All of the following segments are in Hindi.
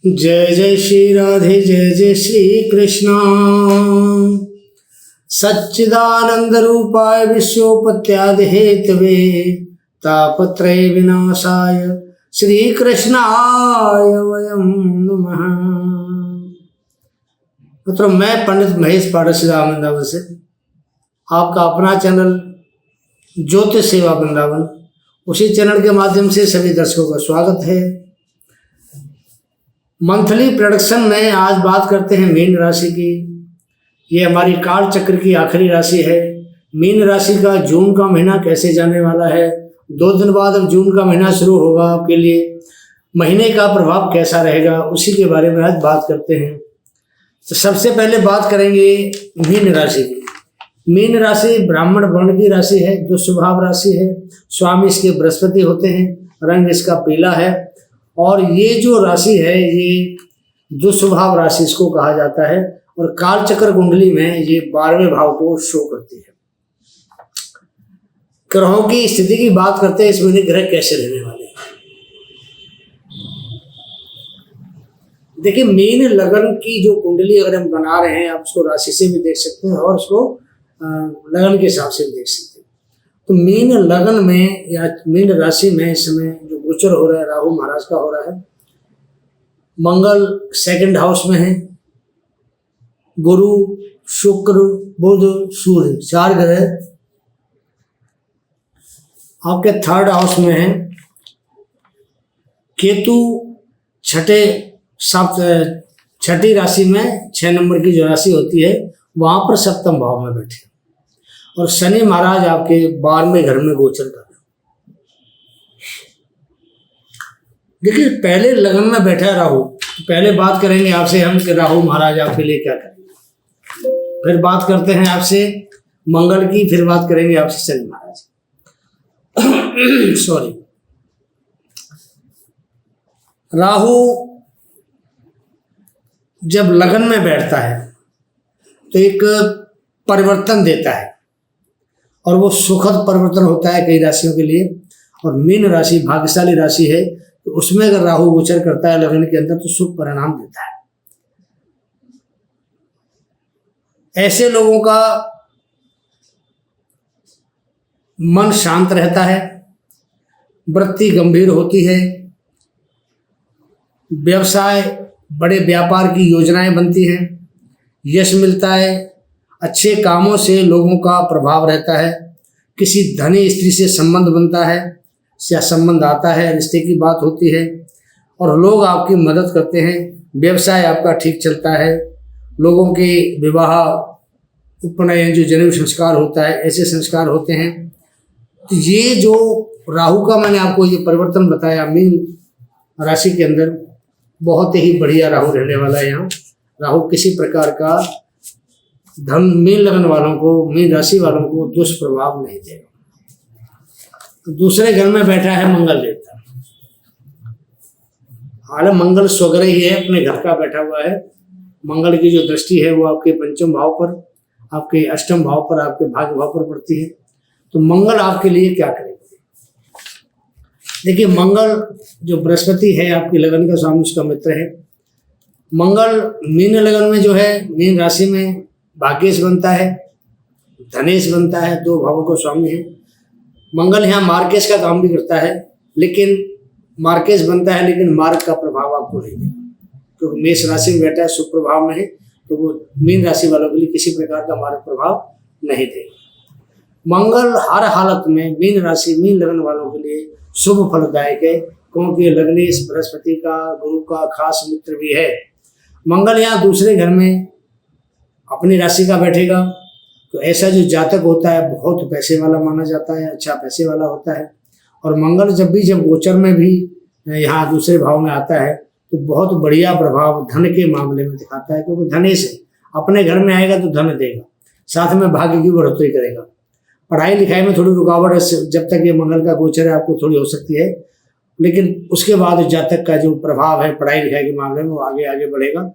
जय जय श्री राधे जय जय श्री कृष्णा। सच्चिदानंद रूपाय विश्वोपत्यादि हेतवे तापत्रय विनाशाय श्री कृष्णाय वयं नमः। मतलब मैं पंडित महेश पाठक वृंदावन से आपका अपना चैनल ज्योतिष सेवा वृंदावन, उसी चैनल के माध्यम से सभी दर्शकों का स्वागत है। मंथली प्रोडक्शन में आज बात करते हैं मीन राशि की। ये हमारी काल चक्र की आखिरी राशि है। मीन राशि का जून का महीना कैसे जाने वाला है, 2 दिन बाद अब जून का महीना शुरू होगा, आपके लिए महीने का प्रभाव कैसा रहेगा, उसी के बारे में आज बात करते हैं। तो सबसे पहले बात करेंगे मीन राशि की। मीन राशि ब्राह्मण वर्ण की राशि है, दुस्वभाव राशि है। स्वामी इसके बृहस्पति होते हैं, रंग इसका पीला है। और ये जो राशि है ये दुस्वभाव राशि इसको कहा जाता है। और काल चक्र कुंडली में ये 12वें भाव को शो करती है। ग्रहों की स्थिति की बात करते हैं, इस महीने ग्रह कैसे रहने वाले हैं। देखिए, मीन लगन की जो कुंडली अगर हम बना रहे हैं, आप उसको राशि से भी देख सकते हैं और उसको लगन के हिसाब से भी देख सकते हैं। तो मीन लगन में या मीन राशि में इस समय जो गोचर हो रहा है राहु महाराज का हो रहा है। मंगल 2nd हाउस में है, गुरु शुक्र बुध सूर्य 4 ग्रह आपके 3rd हाउस में है। केतु छठी राशि में 6 नंबर की जो राशि होती है वहां पर 7वें भाव में बैठे। और शनि महाराज आपके 12वें घर में गोचर कर रहे हैं। देखिए, पहले लगन में बैठा है राहु। पहले बात करेंगे आपसे हम कि राहु महाराज आपके लिए क्या करेंगे, फिर बात करते हैं आपसे मंगल की, फिर बात करेंगे आपसे शनि महाराज सॉरी। राहु जब लगन में बैठता है तो एक परिवर्तन देता है और वो सुखद परिवर्तन होता है कई राशियों के लिए। और मीन राशि भाग्यशाली राशि है, तो उसमें अगर राहु गोचर करता है लगन के अंदर तो शुभ परिणाम देता है। ऐसे लोगों का मन शांत रहता है, वृत्ति गंभीर होती है, व्यवसाय बड़े व्यापार की योजनाएं बनती हैं, यश मिलता है, अच्छे कामों से लोगों का प्रभाव रहता है, किसी धनी स्त्री से संबंध बनता है या संबंध आता है, रिश्ते की बात होती है और लोग आपकी मदद करते हैं। व्यवसाय आपका ठीक चलता है, लोगों के विवाह उपनयन जो जनेऊ संस्कार होता है ऐसे संस्कार होते हैं। तो ये जो राहु का मैंने आपको ये परिवर्तन बताया मीन राशि के अंदर, बहुत ही बढ़िया राहु रहने वाला है। यहाँ राहु किसी प्रकार का धन मीन लगन वालों को, मीन राशि वालों को दुष्प्रभाव नहीं देगा। तो दूसरे घर में बैठा है मंगल देवता। हालांकि मंगल स्वग्रह ही है, अपने घर का बैठा हुआ है। मंगल की जो दृष्टि है वो आपके 5वें भाव पर, आपके 8वें भाव पर, आपके भाग्य भाव पर पड़ती है। तो मंगल आपके लिए क्या करेगा? देखिए, मंगल जो बृहस्पति है आपकी लगन का स्वामी, उसका मित्र है। मंगल मीन लगन में जो है, मीन राशि में भाग्येश बनता है, धनेश बनता है, 2 भावों का स्वामी है। मंगल यहाँ मार्केश का काम भी करता है, लेकिन मार्केश बनता है लेकिन मार्ग का प्रभाव आपको नहीं देगा, क्योंकि मेष राशि में बैठा है, शुभ प्रभाव में है, तो वो मीन राशि वालों के लिए किसी प्रकार का मार्ग प्रभाव नहीं देगा। मंगल हर हालत में मीन राशि मीन लगन वालों के लिए शुभ फलदायक है, क्योंकि लग्नेश बृहस्पति का, गुरु का खास मित्र भी है। मंगल यहाँ दूसरे घर में अपनी राशि का बैठेगा, तो ऐसा जो जातक होता है बहुत पैसे वाला माना जाता है, अच्छा पैसे वाला होता है। और मंगल जब गोचर में भी यहाँ दूसरे भाव में आता है तो बहुत बढ़िया प्रभाव धन के मामले में दिखाता है, क्योंकि धनेश है, अपने घर में आएगा तो धन देगा, साथ में भाग्य की बढ़ोतरी करेगा। पढ़ाई लिखाई में थोड़ी रुकावट जब तक ये मंगल का गोचर है आपको थोड़ी हो सकती है, लेकिन उसके बाद जातक का जो प्रभाव है पढ़ाई लिखाई के मामले में वो आगे आगे बढ़ेगा।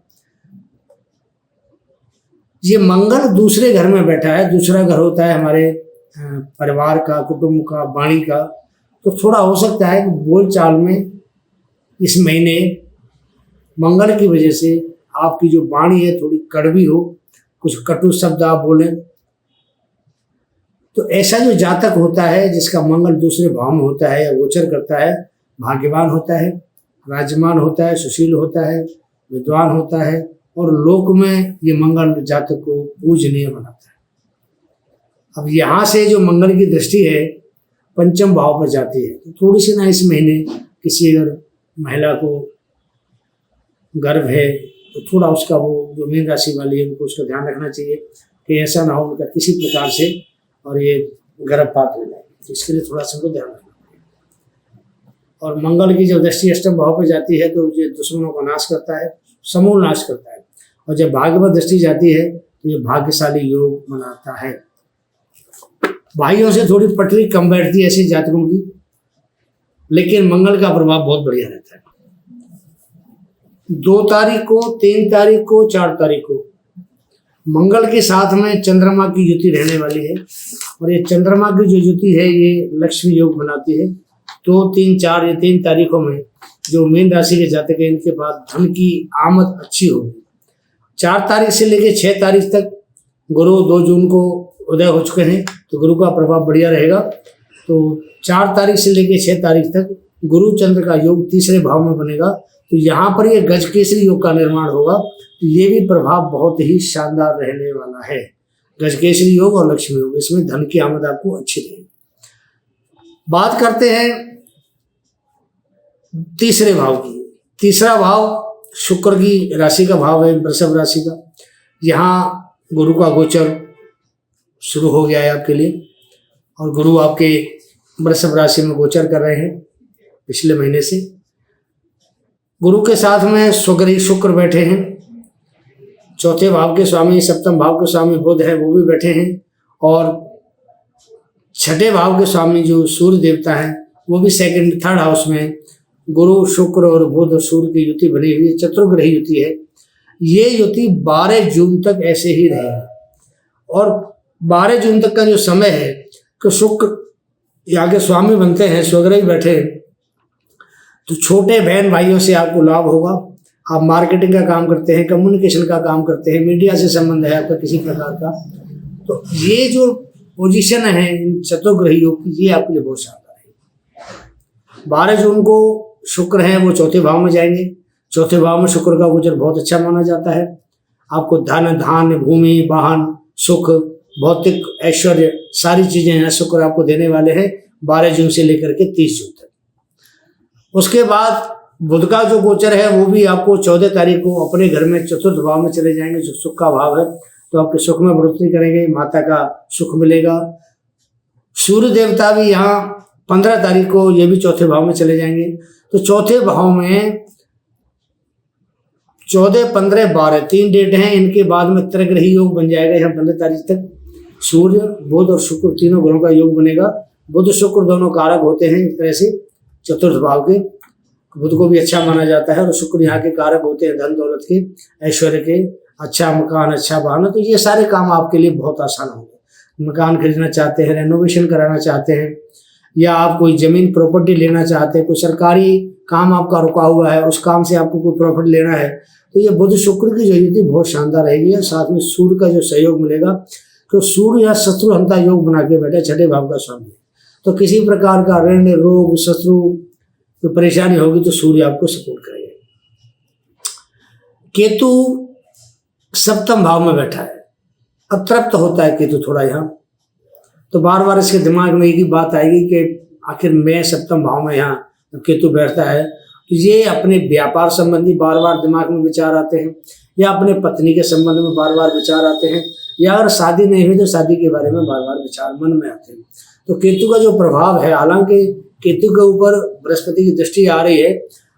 ये मंगल दूसरे घर में बैठा है, दूसरा घर होता है हमारे परिवार का, कुटुंब का, वाणी का, तो थोड़ा हो सकता है कि बोल चाल में इस महीने मंगल की वजह से आपकी जो वाणी है थोड़ी कड़वी हो, कुछ कटु शब्द आप बोलें। तो ऐसा जो जातक होता है जिसका मंगल दूसरे भाव में होता है या गोचर करता है, भाग्यवान होता है, राज्यमान होता है, सुशील होता है, विद्वान होता है और लोक में ये मंगल जातक को पूजनीय बनाता है। अब यहाँ से जो मंगल की दृष्टि है पंचम भाव पर जाती है, तो थोड़ी सी ना इस महीने किसी अगर महिला को गर्भ है तो थोड़ा उसका वो जो मीन राशि वाली है उनको उसका ध्यान रखना चाहिए कि ऐसा ना हो उनका किसी प्रकार से और ये गर्भपात हो जाए, तो इसके लिए थोड़ा सा उनको ध्यान रखना चाहिए। और मंगल की जब दृष्टि अष्टम भाव पर जाती है तो ये दुश्मनों का नाश करता है, समूल नाश करता है। और जब भाग्य पर दृष्टि जाती है तो ये भाग्यशाली योग बनाता है। भाइयों से थोड़ी पटरी कम बैठती है ऐसे जातकों की, लेकिन मंगल का प्रभाव बहुत बढ़िया रहता है। 2 तारीख को, 3 तारीख को, 4 तारीख को मंगल के साथ में चंद्रमा की युति रहने वाली है और ये चंद्रमा की जो युति है ये लक्ष्मी योग बनाती है। 2, 3, 4 ये 3 तारीखों में जो मीन राशि के जातक हैं इनके पास धन की आमद अच्छी होगी। 4 तारीख से लेकर 6 तारीख तक गुरु 2 जून को उदय हो चुके हैं तो गुरु का प्रभाव बढ़िया रहेगा। तो 4 तारीख से लेकर 6 तारीख तक गुरु चंद्र का योग तीसरे भाव में बनेगा, तो यहाँ पर ये गजकेसरी योग का निर्माण होगा। तो ये भी प्रभाव बहुत ही शानदार रहने वाला है। गजकेसरी योग और लक्ष्मी योग, इसमें धन की आमद आपको अच्छी रहेगी। बात करते हैं तीसरे भाव की। तीसरा भाव शुक्र की राशि का भाव है, वृषभ राशि का। यहाँ गुरु का गोचर शुरू हो गया है आपके लिए और गुरु आपके वृषभ राशि में गोचर कर रहे हैं पिछले महीने से। गुरु के साथ में स्वग्रही शुक्र बैठे हैं, चौथे भाव के स्वामी, सप्तम भाव के स्वामी बुध है वो भी बैठे हैं और छठे भाव के स्वामी जो सूर्य देवता हैं वो भी सेकंड थर्ड हाउस में गुरु शुक्र और बुध और सूर्य की युति बनी हुई है, चतुर्ग्रही युति है। ये युति 12 जून तक ऐसे ही रहेगी और 12 जून तक का जो समय है कि शुक्र यहाँ के स्वामी बनते हैं, स्वग्रही बैठे, तो छोटे बहन भाइयों से आपको लाभ होगा। आप मार्केटिंग का काम करते हैं, कम्युनिकेशन का काम करते हैं, मीडिया से संबंध है आपका किसी प्रकार का, तो ये जो पोजीशन है इन चतुर्ग्रहियों की ये आपके लिए बहुत शानदार है। 12 जून को शुक्र हैं वो चौथे भाव में जाएंगे। चौथे भाव में शुक्र का गोचर बहुत अच्छा माना जाता है। आपको धन, धान्य, भूमि, वाहन, सुख, भौतिक ऐश्वर्य सारी चीजें हैं शुक्र आपको देने वाले हैं 12 जून से लेकर के 30 जून तक। उसके बाद बुध का जो गोचर है वो भी आपको 14 तारीख को अपने घर में चतुर्थ भाव में चले जाएंगे, जो सुख का भाव है, तो आपके सुख में बढ़ोतरी करेंगे, माता का सुख मिलेगा। सूर्य देवता भी यहाँ 15 तारीख को ये भी चौथे भाव में चले जाएंगे। तो चौथे भाव में 14, 15, 12 3 डेट हैं। इनके बाद में त्रिग्रही योग बन जाएगा यहाँ 15 तारीख तक। सूर्य, बुध और शुक्र तीनों ग्रहों का योग बनेगा। बुध शुक्र दोनों कारक होते हैं एक तरह से चतुर्थ भाव के। बुध को भी अच्छा माना जाता है और शुक्र यहाँ के कारक होते हैं धन दौलत के, ऐश्वर्य के, अच्छा मकान, अच्छा वाहन। तो ये सारे काम आपके लिए बहुत आसान होंगे। मकान खरीदना चाहते हैं, रेनोवेशन कराना चाहते हैं, या आप कोई जमीन प्रॉपर्टी लेना चाहते हैं, कोई सरकारी काम आपका रुका हुआ है उस काम से आपको कोई प्रॉफिट लेना है, तो ये बुध शुक्र की जो युति बहुत शानदार रहेगी। और साथ में सूर्य का जो सहयोग मिलेगा, तो सूर्य यहाँ शत्रुहंता योग बना के बैठे छठे भाव का स्वामी, तो किसी प्रकार का ऋण, रोग, शत्रु तो परेशानी होगी तो सूर्य आपको सपोर्ट करेगा। केतु सप्तम भाव में बैठा है, अतृप्त होता है केतु थोड़ा यहाँ, तो बार बार इसके दिमाग में एक ही बात आएगी कि आखिर मैं सप्तम भाव में यहाँ केतु बैठता है, तो ये अपने व्यापार संबंधी बार बार दिमाग में विचार आते हैं, या अपने पत्नी के संबंध में बार बार विचार आते हैं, या अगर शादी नहीं हुई तो शादी के बारे में बार बार विचार मन में आते हैं। तो केतु का जो प्रभाव है, हालांकि केतु के ऊपर बृहस्पति की दृष्टि आ रही है,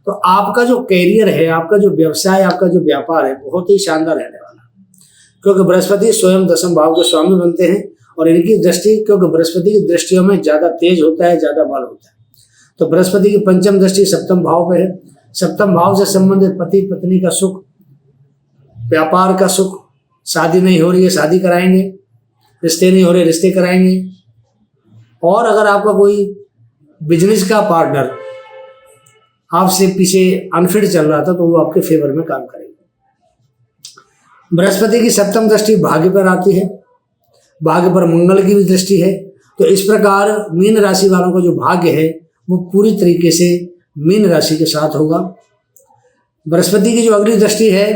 तो आपका जो कैरियर है, आपका जो व्यवसाय, आपका जो व्यापार है बहुत ही शानदार रहने वाला है, क्योंकि बृहस्पति स्वयं दशम भाव के स्वामी बनते हैं और इनकी दृष्टि, क्योंकि बृहस्पति की दृष्टियों में ज्यादा तेज होता है, ज्यादा बल होता है। तो बृहस्पति की पंचम दृष्टि सप्तम भाव पे है। सप्तम भाव से संबंधित पति पत्नी का सुख, व्यापार का सुख, शादी नहीं हो रही है शादी कराएंगे, रिश्ते नहीं हो रहे रिश्ते कराएंगे, और अगर आपका कोई बिजनेस का पार्टनर आपसे पीछे अनफिट चल रहा था तो वो आपके फेवर में काम करेगा। बृहस्पति की सप्तम दृष्टि भाग्य पर आती है, भाग्य पर मंगल की भी दृष्टि है। तो इस प्रकार मीन राशि वालों का जो भाग्य है वो पूरी तरीके से मीन राशि के साथ होगा। बृहस्पति की जो अगली दृष्टि है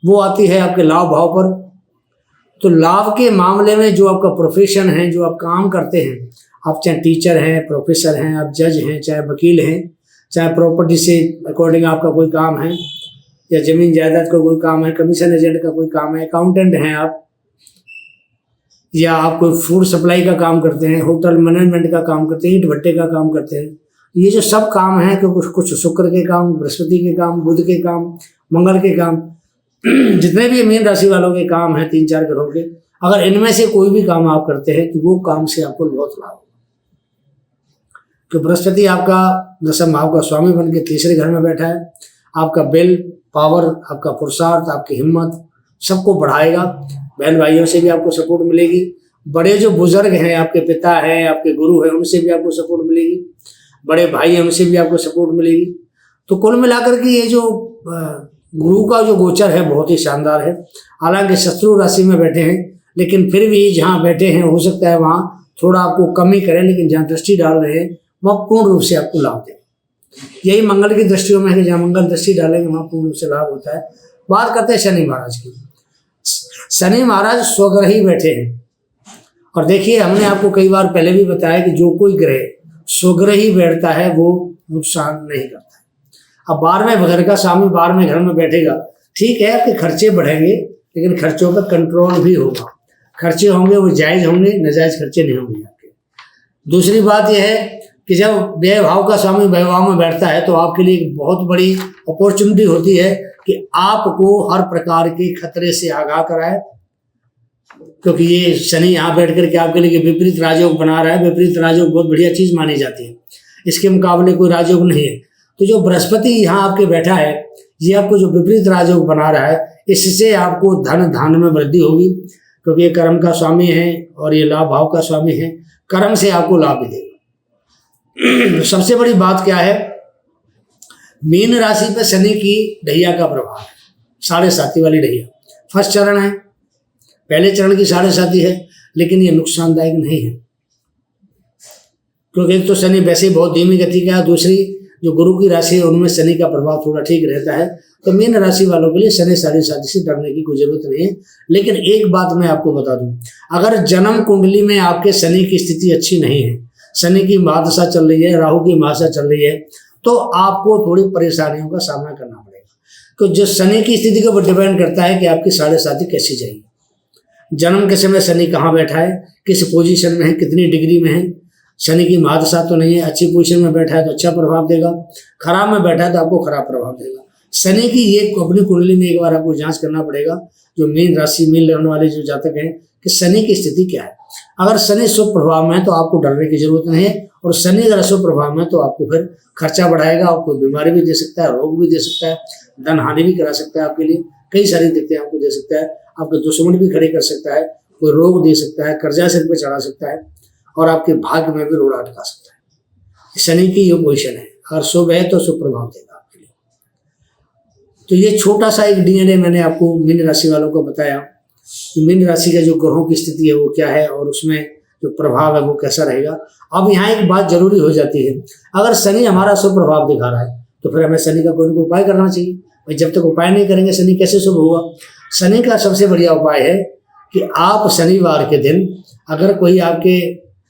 वो आती है आपके लाभ भाव पर। तो लाभ के मामले में जो आपका प्रोफेशन है, जो आप काम करते हैं, आप चाहे टीचर हैं, प्रोफेसर हैं, आप जज हैं, चाहे वकील हैं, चाहे प्रॉपर्टी से अकॉर्डिंग आपका कोई काम है, या जमीन जायदाद का कोई काम है, कमीशन एजेंट का कोई काम है, अकाउंटेंट हैं आप, या आप कोई फूड सप्लाई का काम करते हैं, होटल मैनेजमेंट का काम करते हैं, ईंट भट्टे का काम करते हैं, ये जो सब काम है कि कुछ शुक्र के काम, बृहस्पति के काम, बुध के काम, मंगल के काम, जितने भी मीन राशि वालों के काम हैं 3-4 ग्रहों के, अगर इनमें से कोई भी काम आप करते हैं तो वो काम से आपको बहुत लाभ होगा। तो बृहस्पति आपका दशम भाव का स्वामी बन के तीसरे घर में बैठा है। आपका विल पावर, आपका पुरुषार्थ, आपकी हिम्मत सबको बढ़ाएगा। बहन भाइयों से भी आपको सपोर्ट मिलेगी। बड़े जो बुजुर्ग हैं, आपके पिता हैं, आपके गुरु हैं, उनसे भी आपको सपोर्ट मिलेगी। बड़े भाई हैं, उनसे भी आपको सपोर्ट मिलेगी। तो कुल मिलाकर के ये जो गुरु का जो गोचर है बहुत ही शानदार है। हालांकि शत्रु राशि में बैठे हैं, लेकिन फिर भी जहाँ बैठे हैं हो सकता है वहाँ थोड़ा आपको कमी करें, लेकिन जहाँ दृष्टि डाल रहे हैं वह पूर्ण रूप से आपको लाभ दें। यही मंगल की दृष्टियों में है कि जहाँ मंगल दृष्टि डालेंगे वहाँ पूर्ण रूप से लाभ होता है। बात करते हैं शनि महाराज की। शनि महाराज स्वग्रह ही बैठे हैं। और देखिए, हमने आपको कई बार पहले भी बताया कि जो कोई ग्रह स्वग्रह ही बैठता है वो नुकसान नहीं करता है। अब 12वें घर का स्वामी 12वें घर में बैठेगा, ठीक है, आपके खर्चे बढ़ेंगे, लेकिन खर्चों पर कंट्रोल भी होगा। खर्चे होंगे वो जायज़ होंगे, नाजायज खर्चे नहीं होंगे आपके। दूसरी बात यह है कि जब व्यय भाव का स्वामी व्यय भाव में बैठता है तो आपके लिए एक बहुत बड़ी अपॉर्चुनिटी होती है कि आपको हर प्रकार के खतरे से आगाह कराए, क्योंकि ये शनि यहाँ बैठ करके आपके लिए विपरीत राजयोग बना रहा है। विपरीत राजयोग बहुत बढ़िया चीज़ मानी जाती है, इसके मुकाबले कोई राजयोग नहीं है। तो जो बृहस्पति यहाँ आपके बैठा है, ये आपको जो विपरीत राजयोग बना रहा है, इससे आपको धन धान्य में वृद्धि होगी, क्योंकि ये कर्म का स्वामी है और ये लाभ भाव का स्वामी है। कर्म से आपको लाभ भी देगा। सबसे बड़ी बात क्या है, मीन राशि पर शनि की ढैया का प्रभाव है, 7.5 वाली ढैया। फर्स्ट चरण है, पहले चरण की 7.5 है, लेकिन ये नुकसानदायक नहीं है, क्योंकि एक तो शनि वैसे ही बहुत धीमी गति का है, दूसरी जो गुरु की राशि है उनमें शनि का प्रभाव थोड़ा ठीक रहता है। तो मीन राशि वालों के लिए शनि 7.5 से डरने की कोई जरूरत नहीं है। लेकिन एक बात मैं आपको बता दूं, अगर जन्म कुंडली में आपके शनि की स्थिति अच्छी नहीं है, शनि की महादशा चल रही है, राहु की महादशा चल रही है, तो आपको थोड़ी परेशानियों का सामना करना पड़ेगा। तो जो शनि की स्थिति के ऊपर डिपेंड करता है कि आपकी 7.5 कैसी जाएगी। जन्म के समय शनि कहाँ बैठा है, किस पोजीशन में है, कितनी डिग्री में है, शनि की महादशा तो नहीं है, अच्छी पोजीशन में बैठा है तो अच्छा प्रभाव देगा, खराब में बैठा है तो आपको खराब प्रभाव देगा। शनि की ये अपनी कुंडली में एक बार आपको जांच करना पड़ेगा, जो मीन राशि मीन लगने वाले जो जातक हैं, कि शनि की स्थिति क्या है। अगर शनि शुभ प्रभाव में है तो आपको डरने की जरूरत नहीं है, और शनि अगर अशुभ प्रभाव में है तो आपको फिर खर्चा बढ़ाएगा, आपको बीमारी भी दे सकता है, रोग भी दे सकता है, धन हानि भी करा सकता है, आपके लिए कई सारी दिक्कतें आपको दे सकता है, आपके दुश्मन भी खड़े कर सकता है, कोई रोग दे सकता है, कर्जा सिर पर चढ़ा सकता है, और आपके भाग्य में भी रोड़ा अटका सकता है। शनि की ये पोजिशन है, अगर शुभ है तो शुभ प्रभाव देगा आपके लिए। तो ये छोटा सा एक DNA मैंने आपको मीन राशि वालों को बताया कि मीन राशि का जो ग्रहों की स्थिति है वो क्या है और उसमें जो प्रभाव है वो कैसा रहेगा। अब यहाँ एक बात जरूरी हो जाती है, अगर शनि हमारा शुभ प्रभाव दिखा रहा है तो फिर हमें शनि का कोई ना कोई उपाय करना चाहिए। भाई जब तक उपाय नहीं करेंगे शनि कैसे शुभ होगा। शनि का सबसे बढ़िया उपाय है कि आप शनिवार के दिन, अगर कोई आपके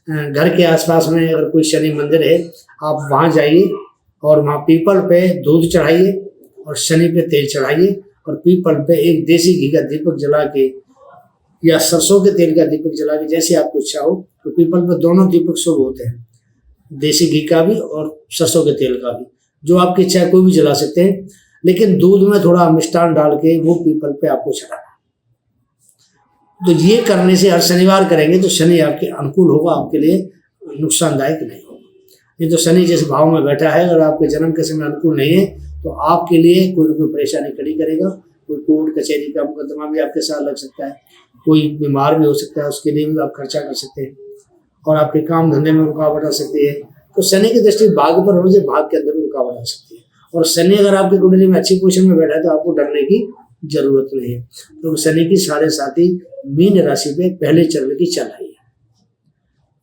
घर के आसपास में अगर कोई शनि मंदिर है, आप वहाँ जाइए और वहाँ पीपल पे दूध चढ़ाइए और शनि पे तेल चढ़ाइए, और पीपल पे एक देसी घी का दीपक जला के या सरसों के तेल का दीपक जला के, जैसे आपको इच्छा हो। तो पीपल पे दोनों दीपक शुभ होते हैं, देसी घी का भी और सरसों के तेल का भी, जो आपकी इच्छा है कोई भी जला सकते हैं, लेकिन दूध में थोड़ा मिष्टान डाल के वो पीपल पे आपको चढ़ाना। तो ये करने से, हर शनिवार करेंगे तो शनि आपके अनुकूल होगा, आपके लिए नुकसानदायक नहीं होगा। ये तो शनि जिस भाव में बैठा है, अगर आपके जन्म के समय अनुकूल नहीं है तो आपके लिए कोई ना कोई परेशानी खड़ी करेगा। कोई कोर्ट कचहरी का मुकदमा भी आपके साथ लग सकता है, कोई बीमार भी हो सकता है, उसके लिए भी आप खर्चा कर सकते हैं, और आपके काम धंधे में रुकावट आ सकती है। तो शनि की दृष्टि भाग्य पर होने से भाग्य के अंदर भी रुकावट आ सकती है। और शनि अगर आपकी कुंडली में अच्छी पोजीशन में बैठा है तो आपको डरने की जरूरत नहीं है, तो शनि की 7.5 मीन राशि पे पहले चरण की चल रही है।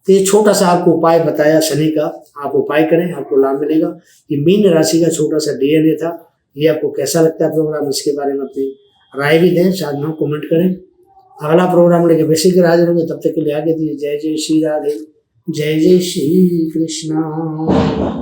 तो ये छोटा सा आपको उपाय बताया शनि का, आप उपाय करें, आपको लाभ मिलेगा। ये मीन राशि का छोटा सा DNA था। ये आपको कैसा लगता है प्रोग्राम, इसके बारे में अपनी राय भी दें, साथ में कमेंट करें। अगला प्रोग्राम लेके बेसिक हाजिर होंगे, तब तक के लिए आगे दीजिए। जय जय श्री राधे, जय जय श्री कृष्णा।